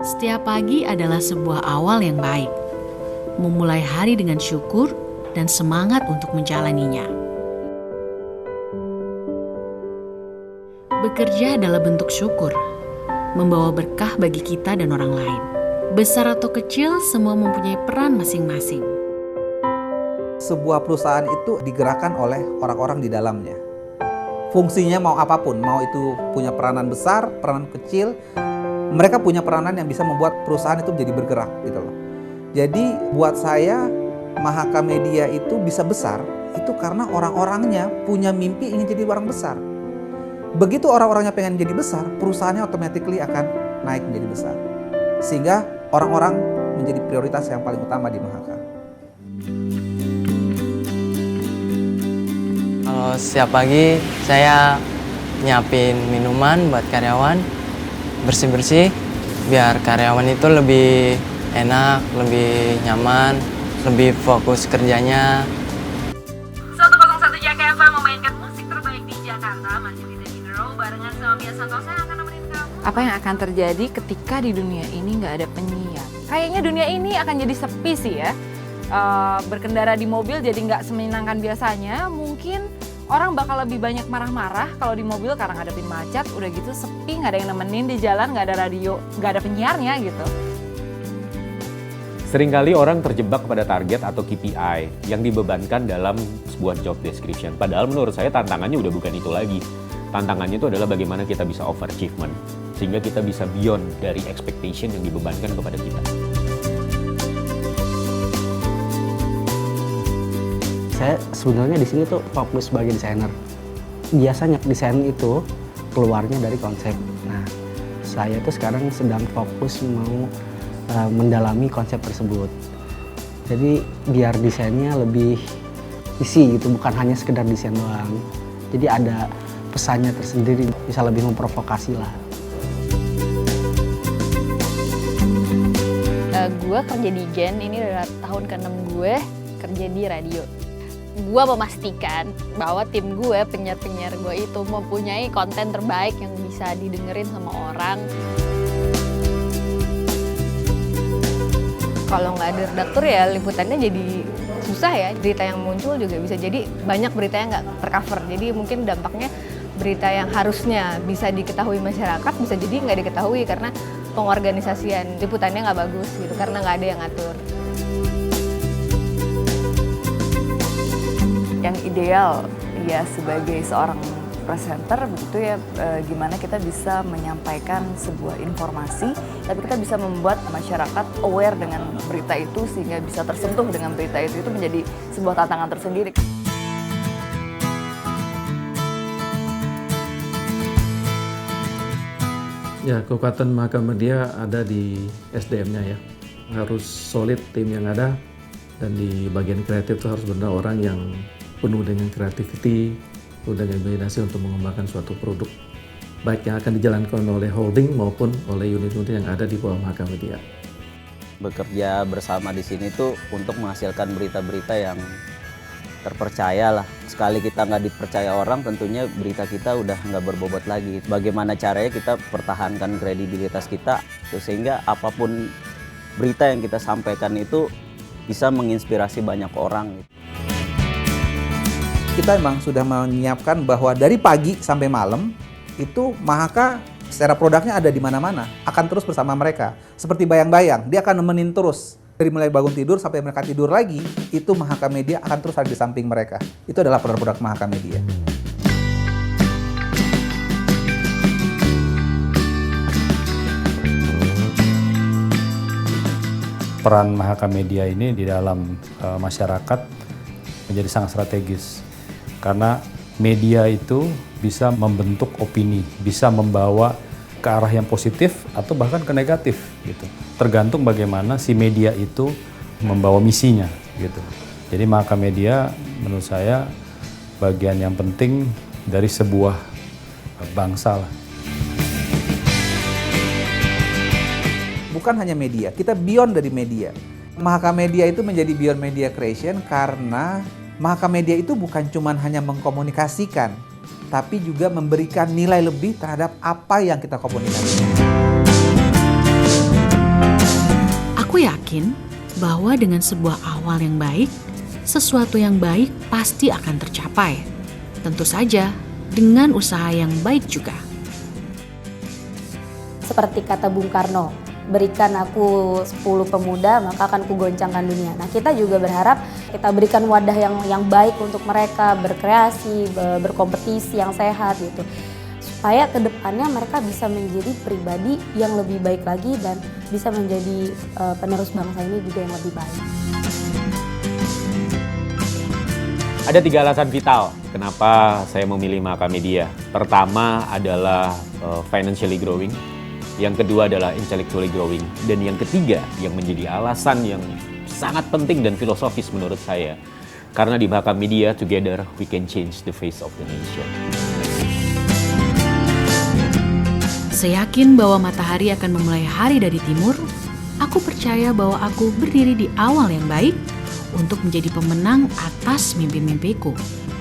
Setiap pagi adalah sebuah awal yang baik. Memulai hari dengan syukur dan semangat untuk menjalaninya. Bekerja adalah bentuk syukur, membawa berkah bagi kita dan orang lain. Besar atau kecil, semua mempunyai peran masing-masing. Sebuah perusahaan itu digerakkan oleh orang-orang di dalamnya. Fungsinya mau apapun, mau itu punya peranan besar, peranan kecil, mereka punya peranan yang bisa membuat perusahaan itu menjadi bergerak gitu loh. Jadi buat saya Mahaka Media itu bisa besar itu karena orang-orangnya punya mimpi ingin jadi orang besar. Begitu orang-orangnya pengen jadi besar, perusahaannya automatically akan naik menjadi besar. Sehingga orang-orang menjadi prioritas yang paling utama di Mahaka. Kalau setiap pagi saya nyiapin minuman buat karyawan, bersih-bersih, biar karyawan itu lebih enak, lebih nyaman, lebih fokus kerjanya. 101 Jakarta memainkan musik terbaik di Jakarta, masih di The Girl barengan sama Mia Santosa yang akan nemenin kamu. Apa yang akan terjadi ketika di dunia ini nggak ada penyiar? Kayaknya dunia ini akan jadi sepi sih ya. Berkendara di mobil jadi nggak semenyenangkan biasanya. Mungkin orang bakal lebih banyak marah-marah kalau di mobil karena ngadepin macet. Udah gitu sepi, nggak ada yang nemenin di jalan, nggak ada radio, nggak ada penyiarnya gitu. Seringkali orang terjebak pada target atau KPI yang dibebankan dalam sebuah job description. Padahal menurut saya tantangannya udah bukan itu lagi. Tantangannya itu adalah bagaimana kita bisa overachievement. Sehingga kita bisa beyond dari expectation yang dibebankan kepada kita. Saya sebenarnya di sini tuh fokus sebagai desainer. Biasanya desain itu keluarnya dari konsep. Nah, saya tuh sekarang sedang fokus mau mendalami konsep tersebut. Jadi biar desainnya lebih isi gitu, bukan hanya sekedar desain doang. Jadi ada pesannya tersendiri, bisa lebih memprovokasi lah. Gue kerja di Gen, ini udah tahun ke-6 gue kerja di radio. Gue memastikan bahwa tim gue, penyiar-penyiar gue itu mempunyai konten terbaik yang bisa didengerin sama orang. Kalau nggak ada redaktur ya liputannya jadi susah ya. Berita yang muncul juga bisa jadi banyak berita yang nggak tercover. Jadi mungkin dampaknya berita yang harusnya bisa diketahui masyarakat bisa jadi nggak diketahui karena pengorganisasian liputannya nggak bagus gitu karena nggak ada yang ngatur. Yang ideal ya sebagai seorang presenter begitu ya, gimana kita bisa menyampaikan sebuah informasi tapi kita bisa membuat masyarakat aware dengan berita itu sehingga bisa tersentuh dengan berita itu menjadi sebuah tantangan tersendiri. Ya, kekuatan Mahaka Media ada di SDM-nya ya. Harus solid tim yang ada dan di bagian kreatif itu harus benar orang yang penuh dengan creativity, penuh dengan imajinasi untuk mengembangkan suatu produk baik yang akan dijalankan oleh holding maupun oleh unit-unit yang ada di bawah Mahaka Media. Bekerja bersama di sini tuh untuk menghasilkan berita-berita yang terpercaya lah. Sekali kita nggak dipercaya orang, tentunya berita kita udah nggak berbobot lagi. Bagaimana caranya kita pertahankan kredibilitas kita, sehingga apapun berita yang kita sampaikan itu bisa menginspirasi banyak orang. Kita memang sudah menyiapkan bahwa dari pagi sampai malam itu Mahaka secara produknya ada di mana-mana, akan terus bersama mereka. Seperti bayang-bayang, dia akan nemenin terus. Dari mulai bangun tidur sampai mereka tidur lagi, itu Mahaka Media akan terus ada di samping mereka. Itu adalah produk-produk Mahaka Media. Peran Mahaka Media ini di dalam masyarakat menjadi sangat strategis. Karena media itu bisa membentuk opini, bisa membawa ke arah yang positif atau bahkan ke negatif gitu. Tergantung bagaimana si media itu membawa misinya gitu. Jadi Mahaka Media menurut saya bagian yang penting dari sebuah bangsa lah. Bukan hanya media, kita beyond dari media. Mahaka Media itu menjadi beyond media creation karena Mahaka Media itu bukan cuma hanya mengkomunikasikan, tapi juga memberikan nilai lebih terhadap apa yang kita komunikasikan. Aku yakin bahwa dengan sebuah awal yang baik, sesuatu yang baik pasti akan tercapai. Tentu saja dengan usaha yang baik juga. Seperti kata Bung Karno, berikan aku 10 pemuda maka akan kugoncangkan dunia. Nah, kita juga berharap kita berikan wadah yang baik untuk mereka berkreasi, berkompetisi yang sehat gitu. Supaya kedepannya mereka bisa menjadi pribadi yang lebih baik lagi dan bisa menjadi penerus bangsa ini juga yang lebih baik. Ada 3 alasan vital kenapa saya memilih Mahakamedia. Pertama adalah financially growing, yang kedua adalah intellectually growing, dan yang ketiga yang menjadi alasan yang sangat penting dan filosofis menurut saya. Karena di Mahakamedia, together we can change the face of the nation. Seyakin bahwa matahari akan memulai hari dari timur, aku percaya bahwa aku berdiri di awal yang baik untuk menjadi pemenang atas mimpi-mimpiku.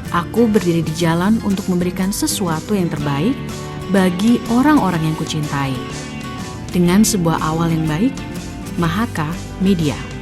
Aku berdiri di jalan untuk memberikan sesuatu yang terbaik bagi orang-orang yang kucintai. Dengan sebuah awal yang baik, Mahaka Media.